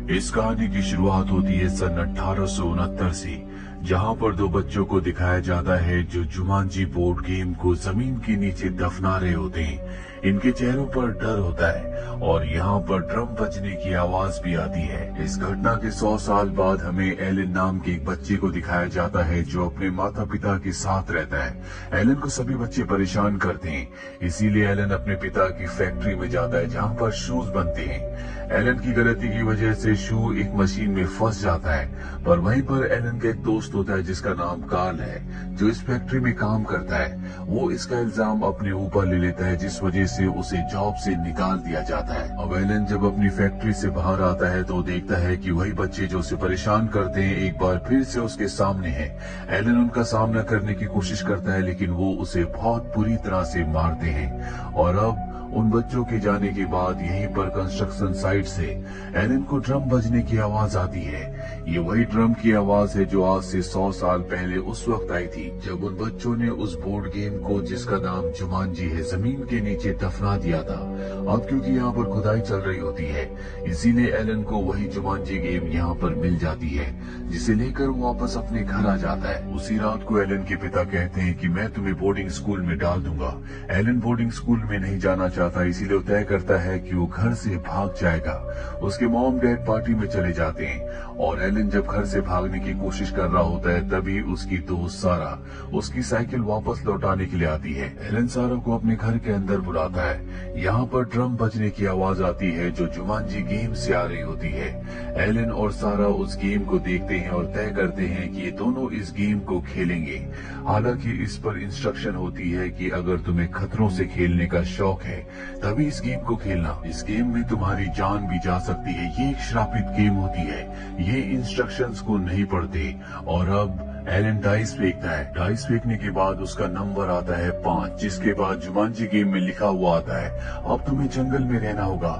इस कहानी की शुरुआत होती है सन 1869 से, जहां पर दो बच्चों को दिखाया जाता है जो जुमांजी बोर्ड गेम को जमीन के नीचे दफना रहे होते हैं। इनके चेहरों पर डर होता है और यहाँ पर ड्रम बजने की आवाज भी आती है। इस घटना के 100 साल बाद हमें एलन नाम के एक बच्चे को दिखाया जाता है जो अपने माता पिता के साथ रहता है। एलन को सभी बच्चे परेशान करते हैं, इसीलिए एलन अपने पिता की फैक्ट्री में जाता है जहाँ पर शूज बनते हैं। एलन की गलती की वजह से शू एक मशीन में फंस जाता है, पर वहीं पर एलन का एक दोस्त होता है जिसका नाम कार्ल है, जो इस फैक्ट्री में काम करता है। वो इसका इल्जाम अपने ऊपर ले लेता है, जिस वजह से उसे जॉब से निकाल दिया जाता है। अब एलन जब अपनी फैक्ट्री से बाहर आता है तो देखता है कि वही बच्चे जो उसे परेशान करते हैं एक बार फिर से उसके सामने हैं। एलन उनका सामना करने की कोशिश करता है, लेकिन वो उसे बहुत बुरी तरह से मारते हैं। और अब उन बच्चों के जाने के बाद यहीं पर कंस्ट्रक्शन साइट से एलन को ड्रम बजने की आवाज आती है। ये वही ड्रम की आवाज है जो आज से 100 साल पहले उस वक्त आई थी जब उन बच्चों ने उस बोर्ड गेम को, जिसका नाम जुमांजी है, जमीन के नीचे दफना दिया था। अब क्योंकि यहाँ पर खुदाई चल रही होती है, इसीलिए एलन को वही जुमांजी गेम यहाँ पर मिल जाती है, जिसे लेकर वो वापस अपने घर आ जाता है। उसी रात को एलन के पिता कहते हैं कि मैं तुम्हें बोर्डिंग स्कूल में डाल दूंगा। एलन बोर्डिंग स्कूल में नहीं जाना चाहता, इसीलिए तय करता है कि वो घर से भाग जाएगा। उसके मॉम डैड पार्टी में चले जाते हैं और एलन जब घर से भागने की कोशिश कर रहा होता है तभी उसकी दोस्त सारा उसकी साइकिल वापस लौटाने के लिए आती है। एलन सारा को अपने घर के अंदर बुलाता है। यहाँ पर ड्रम बजने की आवाज आती है जो जुमांजी गेम से आ रही होती है। एलन और सारा उस गेम को देखते हैं और तय करते हैं कि ये दोनों इस गेम को खेलेंगे। हालांकि इस पर इंस्ट्रक्शन होती है कि अगर तुम्हें खतरों से खेलने का शौक है तभी इस गेम को खेलना। इस गेम में तुम्हारी जान भी जा सकती है। ये एक श्रापित गेम होती है। ये इंस्ट्रक्शंस को नहीं पढ़ते। और अब एलन डाइस फेंकता है। डाइस फेंकने के बाद उसका नंबर आता है 5, जिसके बाद जुमांजी गेम में लिखा हुआ आता है अब तुम्हें जंगल में रहना होगा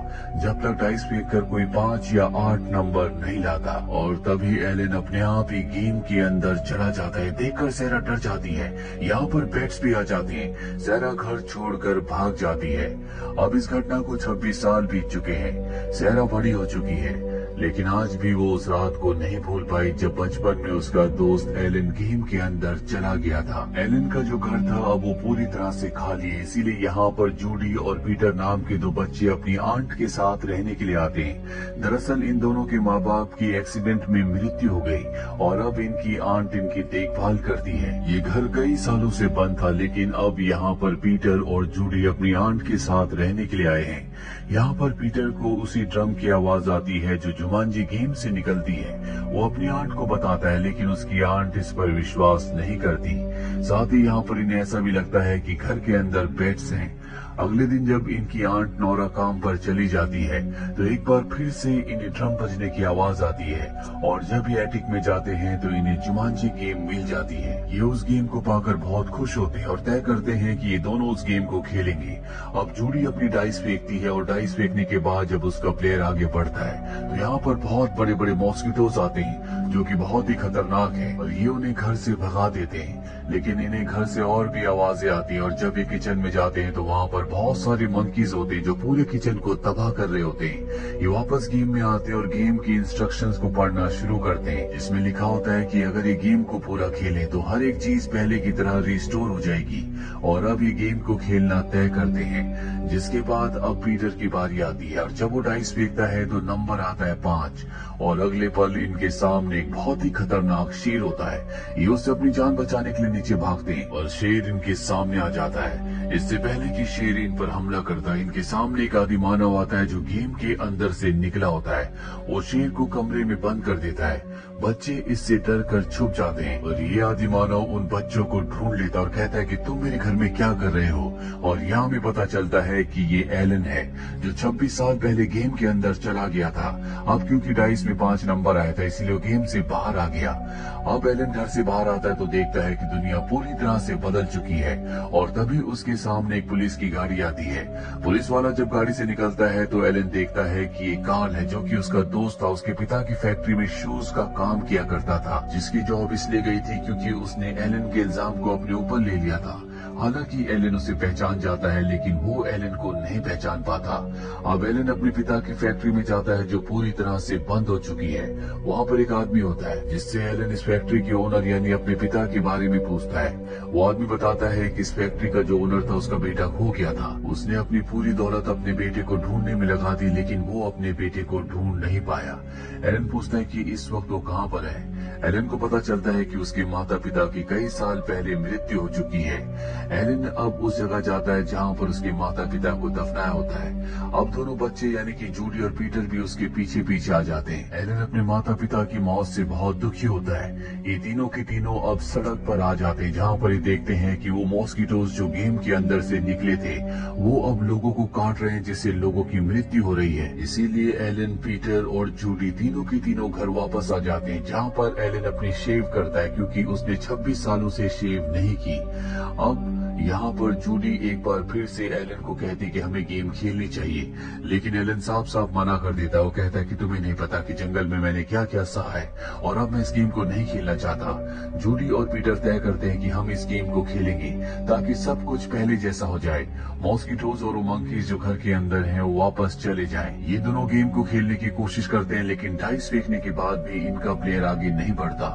जब तक डाइस फेंक कर कोई 5 या 8 नंबर नहीं लाता। और तभी एलन अपने आप ही गेम के अंदर चला जाता है। देखकर सैरा डर जाती है। यहाँ पर पेट्स भी आ जाते हैं। सैरा घर छोड़कर भाग जाती है। अब इस घटना को 26 साल बीत चुके हैं। सैरा बड़ी हो चुकी है, लेकिन आज भी वो उस रात को नहीं भूल पाई जब बचपन में उसका दोस्त एलन गेम के अंदर चला गया था। एलन का जो घर था अब वो पूरी तरह से खाली है, इसीलिए यहाँ पर जूडी और पीटर नाम के दो बच्चे अपनी आंट के साथ रहने के लिए आते हैं। दरअसल इन दोनों के माँ बाप की एक्सीडेंट में मृत्यु हो गई और अब इनकी आंट इनकी देखभाल करती है। ये घर कई सालों से बंद था, लेकिन अब यहाँ पर पीटर और जूडी अपनी आंट के साथ रहने के लिए आए हैं। यहाँ पर पीटर को उसी ड्रम की आवाज आती है जो जुमांजी गेम से निकलती है। वो अपनी आंट को बताता है, लेकिन उसकी आंट इस पर विश्वास नहीं करती। साथ ही यहाँ पर इन्हें ऐसा भी लगता है कि घर के अंदर पेट्स हैं। अगले दिन जब इनकी आंट नौरा काम पर चली जाती है तो एक बार फिर से इन्हें ड्रम बजने की आवाज आती है और जब ये एटिक में जाते हैं तो इन्हें जुमांजी गेम मिल जाती है। ये उस गेम को पाकर बहुत खुश होते हैं और तय करते हैं कि ये दोनों उस गेम को खेलेंगे। अब जूडी अपनी डाइस फेंकती है और डाइस फेंकने के बाद जब उसका प्लेयर आगे बढ़ता है तो यहाँ पर बहुत बड़े बड़े मॉस्किटोज आते हैं जो कि बहुत ही खतरनाक है और ये उन्हें घर से भगा देते हैं। लेकिन इन्हें घर से और भी आवाजें आती हैं और जब ये किचन में जाते हैं तो वहाँ पर बहुत सारे मंकीज होते हैं जो पूरे किचन को तबाह कर रहे होते हैं। ये वापस गेम में आते हैं और गेम की इंस्ट्रक्शंस को पढ़ना शुरू करते हैं, जिसमें लिखा होता है कि अगर ये गेम को पूरा खेलें तो हर एक चीज पहले की तरह रिस्टोर हो जाएगी। और अब ये गेम को खेलना तय करते हैं, जिसके बाद अब पीटर की बारी आती है और जब वो डाइस फेंकता है तो नंबर आता है 5 और अगले पल इनके सामने एक बहुत ही खतरनाक शेर होता है। ये उससे अपनी जान बचाने के लिए नीचे भागते हैं और शेर इनके सामने आ जाता है। इससे पहले कि शेर इन पर हमला करता है, इनके सामने एक आदि मानव आता है जो गेम के अंदर से निकला होता है। वो शेर को कमरे में बंद कर देता है। बच्चे इससे डर कर छुप जाते हैं और ये आदि मानव उन बच्चों को ढूंढ लेता और कहता है कि तुम मेरे घर में क्या कर रहे हो। और यहाँ में पता चलता है कि ये एलन है जो 26 साल पहले गेम के अंदर चला गया था। अब क्योंकि डाइस में 5 नंबर आया था इसलिए वो गेम से बाहर आ गया। अब एलन घर से बाहर आता है तो देखता है कि दुनिया पूरी तरह से बदल चुकी है और तभी उसके सामने एक पुलिस की गाड़ी आती है। पुलिस वाला जब गाड़ी से निकलता है तो एलन देखता है कि ये कार्ल है जो कि उसका दोस्त था। उसके पिता की फैक्ट्री में शूज का काम किया करता था, जिसकी जॉब इसलिए गई थी क्योंकि उसने एलन के इल्जाम को अपने ऊपर ले लिया था। हालांकि एलन उसे पहचान जाता है, लेकिन वो एलन को नहीं पहचान पाता। अब एलन अपने पिता की फैक्ट्री में जाता है जो पूरी तरह से बंद हो चुकी है। वहाँ पर एक आदमी होता है जिससे एलन इस फैक्ट्री के ओनर यानी अपने पिता के बारे में पूछता है। वो आदमी बताता है कि इस फैक्ट्री का जो ओनर था उसका बेटा खो गया था। उसने अपनी पूरी दौलत अपने बेटे को ढूंढने में लगा दी, लेकिन वो अपने बेटे को ढूंढ नहीं पाया। एलन पूछता है कि इस वक्त वो कहाँ पर है। एलन को पता चलता है कि उसके माता पिता की कई साल पहले मृत्यु हो चुकी है। एलन अब उस जगह जाता है जहाँ पर उसके माता पिता को दफनाया होता है। अब दोनों बच्चे यानी कि जूडी और पीटर भी उसके पीछे पीछे आ जाते हैं। एलन अपने माता पिता की मौत से बहुत दुखी होता है। ये तीनों के तीनों अब सड़क पर आ जाते हैं, जहाँ पर ये देखते हैं कि वो मॉस्किटोज जो गेम के अंदर से निकले थे वो अब लोगों को काट रहे हैं, जिससे लोगों की मृत्यु हो रही है। इसीलिए एलन, पीटर और जूडी तीनों के तीनों घर वापस आ जाते हैं, जहाँ पर एलन अपनी शेव करता है क्योंकि उसने 26 सालों से शेव नहीं की। अब यहाँ पर जूडी एक बार फिर से एलन को कहती कि हमें गेम खेलनी चाहिए, लेकिन एलन साफ साफ मना कर देता है। वो कहता है कि तुम्हें नहीं पता कि जंगल में मैंने क्या क्या सहा है और अब मैं इस गेम को नहीं खेलना चाहता। जूडी और पीटर तय करते हैं कि हम इस गेम को खेलेंगे ताकि सब कुछ पहले जैसा हो जाए। मॉस्किटोज और मंकीज जो घर के अंदर हैं वो वापस चले जाएं। ये दोनों गेम को खेलने की कोशिश करते हैं, लेकिन डाइस फेंकने के बाद भी इनका प्लेयर आगे नहीं बढ़ता।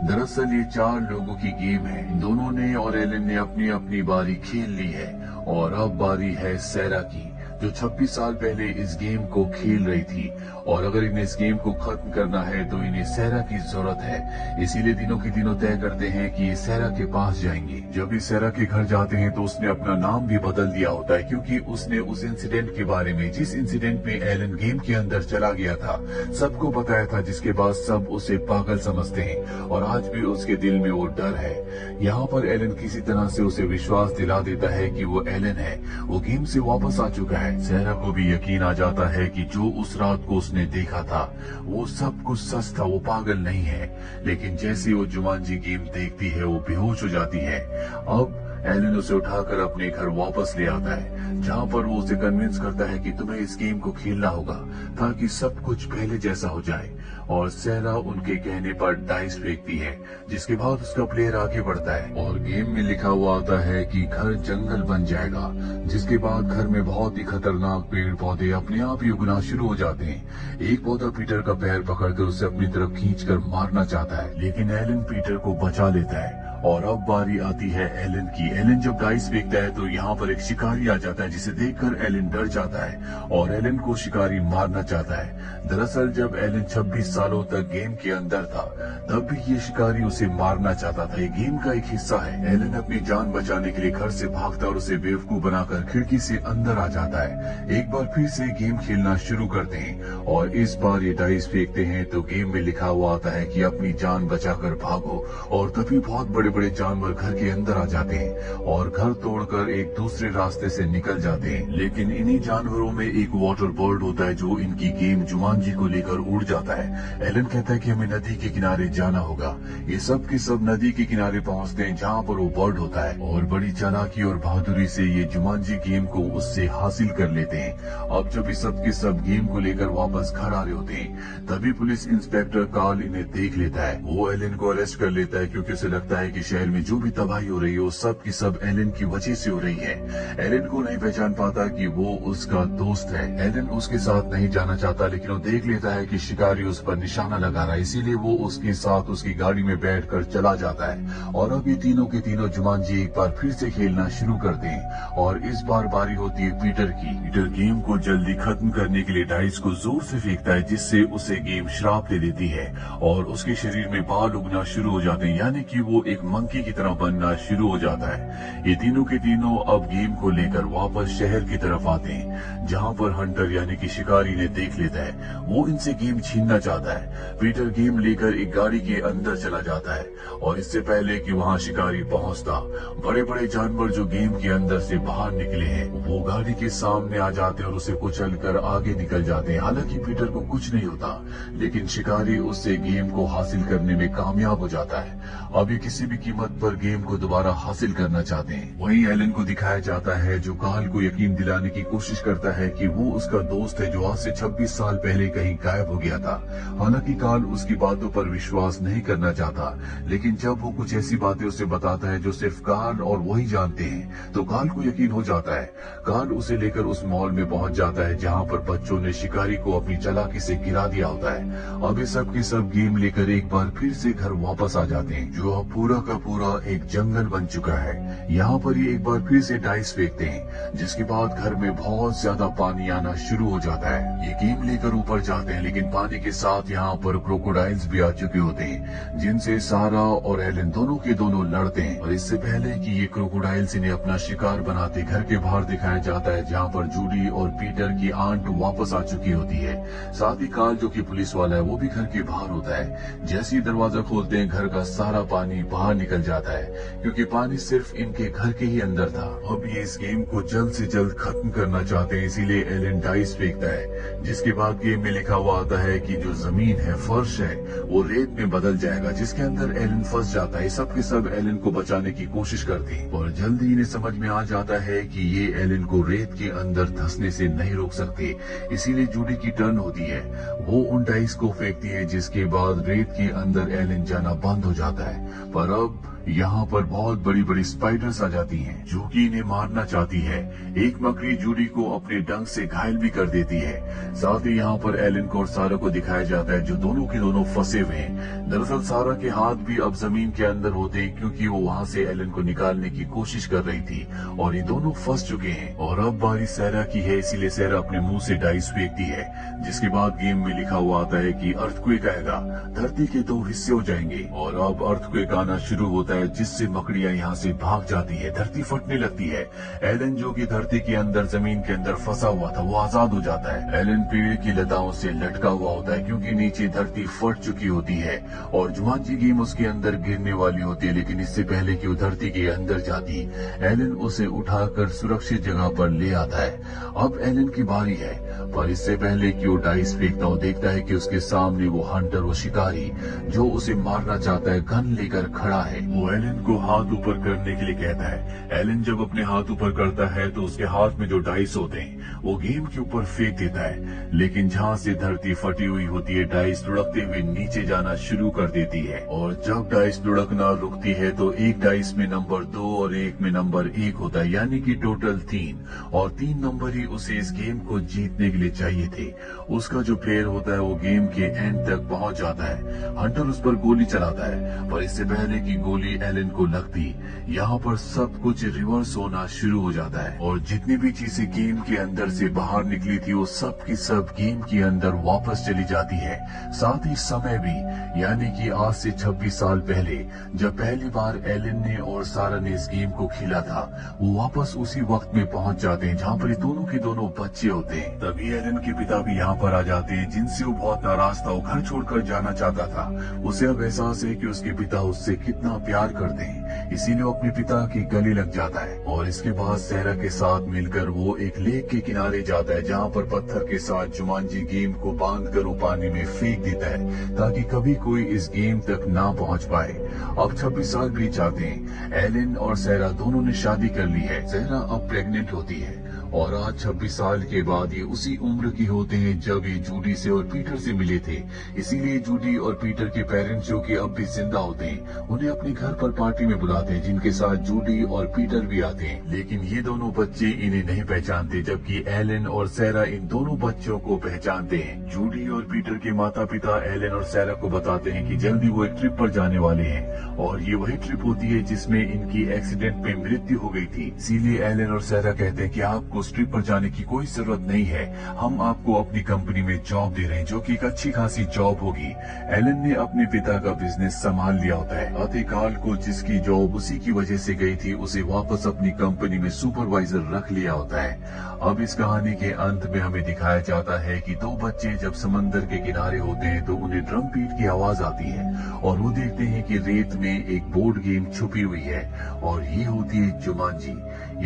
दरअसल ये 4 लोगों की गेम है। दोनों ने और एलन ने अपनी अपनी बारी खेल ली है और अब बारी है सैरा की, जो 26 साल पहले इस गेम को खेल रही थी। और अगर इन्हें इस गेम को खत्म करना है तो इन्हें सैरा की जरूरत है। इसीलिए तीनों के तीनों तय करते हैं कि ये सैरा के पास जाएंगे। जब ये सैरा के घर जाते हैं तो उसने अपना नाम भी बदल दिया होता है, क्योंकि उसने उस इंसिडेंट के बारे में, जिस इंसिडेंट में एलन गेम के अंदर चला गया था, सबको बताया था, जिसके बाद सब उसे पागल समझते हैं और आज भी उसके दिल में वो डर है। यहाँ पर एलन किसी तरह से उसे विश्वास दिला देता है कि वो एलन है, वो गेम से वापस आ चुका है। सैरा को भी यकीन आ जाता है कि जो उस रात को उसने देखा था वो सब कुछ सच था, वो पागल नहीं है। लेकिन जैसे वो जुमांजी गेम देखती है वो बेहोश हो जाती है। अब एलन उसे उठाकर अपने घर वापस ले आता है, जहाँ पर वो उसे कन्विंस करता है कि तुम्हें इस गेम को खेलना होगा ताकि सब कुछ पहले जैसा हो जाए। और सैरा उनके कहने पर डाइस फेंकती है, जिसके बाद उसका प्लेयर आगे बढ़ता है और गेम में लिखा हुआ आता है कि घर जंगल बन जाएगा, जिसके बाद घर में बहुत ही खतरनाक पेड़ पौधे अपने आप ही उगना शुरू हो जाते हैं। एक पौधा पीटर का पैर पकड़कर उसे अपनी तरफ खींचकर मारना चाहता है, लेकिन एलन पीटर को बचा लेता है। और अब बारी आती है एलन की। एलन जब डाइस फेंकता है तो यहाँ पर एक शिकारी आ जाता है, जिसे देखकर एलन डर जाता है और एलन को शिकारी मारना चाहता है। दरअसल जब एलन 26 सालों तक गेम के अंदर था तब भी ये शिकारी उसे मारना चाहता था। ये गेम का एक हिस्सा है। एलन अपनी जान बचाने के लिए घर से भागता और उसे बेवकूफ बनाकर खिड़की से अंदर आ जाता है। एक बार फिर से गेम खेलना शुरू करते हैं और इस बार ये डाइस फेंकते हैं तो गेम में लिखा हुआ आता है कि अपनी जान बचाकर भागो। और तभी बहुत बड़े बड़े जानवर घर के अंदर आ जाते हैं और घर तोड़कर एक दूसरे रास्ते से निकल जाते हैं। लेकिन इन्हीं जानवरों में एक वाटर बर्ड होता है जो इनकी गेम जुमांजी को लेकर उड़ जाता है। एलन कहता है कि हमें नदी के किनारे जाना होगा। ये सब के सब नदी के किनारे पहुंचते हैं जहाँ पर वो बर्ड होता है और बड़ी चालाकी और बहादुरी से ये जुमांजी गेम को उससे हासिल कर लेते हैं। अब जब ये सब के सब गेम को लेकर वापस घर आ रहे होते हैं तभी पुलिस इंस्पेक्टर कार्ल इन्हें देख लेता है। वो एलन को अरेस्ट कर लेता है क्योंकि उसे लगता है कि शहर में जो भी तबाही हो रही है वो सब की सब एलन की वजह से हो रही है। एलन को नहीं पहचान पाता कि वो उसका दोस्त है। एलन उसके साथ नहीं जाना चाहता, लेकिन वो देख लेता है कि शिकारी उस पर निशाना लगा रहा है, इसीलिए वो उसके साथ उसकी गाड़ी में बैठकर चला जाता है। और अब ये तीनों के तीनों जुमांजी एक बार फिर से खेलना शुरू करते हैं और इस बार बारी होती है पीटर की। पीटर गेम को जल्दी खत्म करने के लिए डाइस को जोर से फेंकता है, जिससे उसे गेम श्राप दे देती है और उसके शरीर में बाल उगना शुरू हो जाते हैं, यानी कि वो एक मंकी की तरह बनना शुरू हो जाता है। ये तीनों के तीनों अब गेम को लेकर वापस शहर की तरफ आते हैं, जहाँ पर हंटर यानी कि शिकारी ने देख लेता है। वो इनसे गेम छीनना चाहता है। पीटर गेम लेकर एक गाड़ी के अंदर चला जाता है और इससे पहले कि वहाँ शिकारी पहुँचता, बड़े बड़े जानवर जो गेम के अंदर से बाहर निकले हैं वो गाड़ी के सामने आ जाते हैं और उसे कुचल कर आगे निकल जाते हैं। हालांकि पीटर को कुछ नहीं होता, लेकिन शिकारी उससे गेम को हासिल करने में कामयाब हो जाता है। अब ये किसी भी कीमत पर गेम को दोबारा हासिल करना चाहते हैं। वहीं एलन को दिखाया जाता है जो कार्ल को यकीन दिलाने की कोशिश करता है कि वो उसका दोस्त है जो आज से 26 साल पहले कहीं गायब हो गया था। हालांकि कार्ल उसकी बातों पर विश्वास नहीं करना चाहता, लेकिन जब वो कुछ ऐसी बातें उसे बताता है जो सिर्फ कार्ल और वही जानते हैं तो कार्ल को यकीन हो जाता है। कार्ल उसे लेकर उस मॉल में पहुंच जाता है जहां पर बच्चों ने शिकारी को अपनी चालाकी से गिरा दिया होता है। अब ये सब के सब गेम लेकर एक बार फिर से घर वापस आ जाते हैं जो अब पूरा का पूरा एक जंगल बन चुका है। यहाँ पर ये एक बार फिर से डाइस फेंकते हैं, जिसके बाद घर में बहुत ज्यादा पानी आना शुरू हो जाता है। ये गेम लेकर ऊपर जाते हैं, लेकिन पानी के साथ यहाँ पर क्रोकोडाइल्स भी आ चुके होते हैं जिनसे सारा और एलन दोनों के दोनों लड़ते हैं। और इससे पहले कि ये क्रोकोडाइल्स इन्हें अपना शिकार बनाते घर के बाहर दिखाया जाता है जहाँ पर जूडी और पीटर की आंट वापस आ चुकी होती है। साथ ही कार्ल जो कि पुलिस वाला है वो भी घर के बाहर होता है। जैसे ही दरवाजा खोलते हैं घर का सारा पानी बाहर निकल जाता है, क्योंकि पानी सिर्फ इनके घर के ही अंदर था। अब ये इस गेम को जल्द से जल्द खत्म करना चाहते हैं, इसीलिए एलन डाइस फेंकता है, जिसके बाद गेम में लिखा हुआ आता है कि जो जमीन है, फर्श है, वो रेत में बदल जाएगा, जिसके अंदर एलन फंस जाता है। सब के सब एलन को बचाने की कोशिश करते हैं और जल्दी इन्हें समझ में आ जाता है कि ये एलन को रेत के अंदर धंसने से नहीं रोक सकते। इसीलिए जूडी की टर्न होती है, वो उन डाइस को फेंकती है, जिसके बाद रेत के अंदर एलन जाना बंद हो जाता है। पर अब यहाँ पर बहुत बड़ी बड़ी स्पाइडर्स आ जाती हैं, जो कि इन्हें मारना चाहती है। एक मकड़ी जूडी को अपने डंक से घायल भी कर देती है। साथ ही यहाँ पर एलन को और सारा को दिखाया जाता है जो दोनों के दोनों फंसे हुए हैं। दरअसल सारा के हाथ भी अब जमीन के अंदर होते हैं, क्योंकि वो वहाँ से एलन को निकालने की कोशिश कर रही थी और ये दोनों फंस चुके हैं। और अब बारी सैरा की है, इसीलिए सैरा अपने मुंह से डाइस फेंकती है, जिसके बाद गेम में लिखा हुआ आता है कि अर्थक्वेक आएगा, धरती के 2 हिस्से हो जाएंगे। और अब अर्थक्वेक आना शुरू होता है, जिससे मकड़ियां यहाँ से भाग जाती है, धरती फटने लगती है। एलन जो कि धरती के अंदर जमीन के अंदर फंसा हुआ था वो आजाद हो जाता है। एलन पेड़ की लताओं से लटका हुआ होता है, क्योंकि नीचे धरती फट चुकी होती है और जुमांजी गेम उसके अंदर गिरने वाली होती है। लेकिन इससे पहले कि वो धरती के अंदर जाती, एलन उसे उठाकर सुरक्षित जगह पर ले आता है। अब एलन की बारी है, पर इससे पहले कि वो डाइस फेंकता हो देखता है कि उसके सामने वो हंटर, वो शिकारी जो उसे मारना चाहता है, गन लेकर खड़ा है। वो एलन को हाथ ऊपर करने के लिए कहता है। एलन जब अपने हाथ ऊपर करता है तो उसके हाथ में जो डाइस होते हैं वो गेम के ऊपर फेंक देता है, लेकिन जहाँ से धरती फटी हुई होती है डाइस लुढ़कते हुए नीचे जाना शुरू कर देती है। और जब डाइस लुढ़कना रुकती है तो एक डाइस में नंबर 2 और एक में नंबर 1 होता है, यानी कि टोटल 3, और 3 नंबर ही उसे इस गेम को जीतने के लिए चाहिए थे। उसका जो प्लेयर होता है वो गेम के एंड तक पहुंच जाता है। हंटर उस पर गोली चलाता है, पर इससे पहले कि गोली एलन को लगती, यहाँ पर सब कुछ रिवर्स होना शुरू हो जाता है और जितनी भी चीजें गेम के अंदर से बाहर निकली थी वो सब की सब गेम के अंदर वापस चली जाती है। साथ ही समय भी, यानी कि आज से 26 साल पहले जब पहली बार एलन ने और सारा ने इस गेम को खेला था, वो वापस उसी वक्त में पहुंच जाते हैं जहाँ पर ये दोनों के दोनों बच्चे होते हैं। तभी एलन के पिता भी यहाँ पर आ जाते हैं, जिनसे वो बहुत नाराज था, वो घर छोड़कर जाना चाहता था। उसे अब एहसास है कि उसके पिता उससे कितना प्यार करते हैं, इसीलिए वो अपने पिता की गले लग जाता है। और इसके बाद सैरा के साथ मिलकर वो एक लेक के किनारे जाता है, जहाँ पर पत्थर के साथ जुमांजी गेम को बांधकर वो पानी में फेंक देता है, ताकि कभी कोई इस गेम तक ना पहुँच पाए। अब 26 साल बीत जाते हैं। एलन और सैरा दोनों ने शादी कर ली है। सैरा अब प्रेग्नेंट होती है और आज 26 साल के बाद ये उसी उम्र की होते हैं जब ये जूडी से और पीटर से मिले थे। इसीलिए जूडी और पीटर के पेरेंट्स जो कि अब भी जिंदा होते हैं, उन्हें अपने घर पर पार्टी में बुलाते हैं, जिनके साथ जूडी और पीटर भी आते हैं। लेकिन ये दोनों बच्चे इन्हें नहीं पहचानते, जबकि एलन और सैरा इन दोनों बच्चों को पहचानते हैं। जूडी और पीटर के माता पिता एलन और सैरा को बताते हैं कि जल्दी वो एक ट्रिप पर जाने वाले हैं और ये वही ट्रिप होती है जिसमें इनकी एक्सीडेंट में मृत्यु हो गई थी। इसीलिए एलन और सैरा कहते हैं कि आपको उस ट्रिप पर जाने की कोई जरूरत नहीं है, हम आपको अपनी कंपनी में जॉब दे रहे हैं, जो कि एक अच्छी खासी जॉब होगी। एलन ने अपने पिता का बिजनेस संभाल लिया होता है। अतः कार्ल को जिसकी जॉब उसी की वजह से गई थी, उसे वापस अपनी कंपनी में सुपरवाइजर रख लिया होता है। अब इस कहानी के अंत में हमें दिखाया जाता है कि 2 बच्चे जब समंदर के किनारे होते हैं तो उन्हें ड्रम बीट की आवाज आती है और वो देखते हैं कि रेत में एक बोर्ड गेम छुपी हुई है और ये होती है जुमांजी,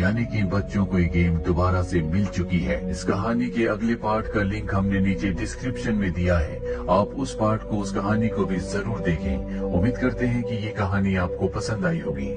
यानी कि इन बच्चों को ये गेम दोबारा दोबारा से मिल चुकी है। इस कहानी के अगले पार्ट का लिंक हमने नीचे डिस्क्रिप्शन में दिया है। आप उस पार्ट को, उस कहानी को भी जरूर देखें। उम्मीद करते हैं कि ये कहानी आपको पसंद आई होगी।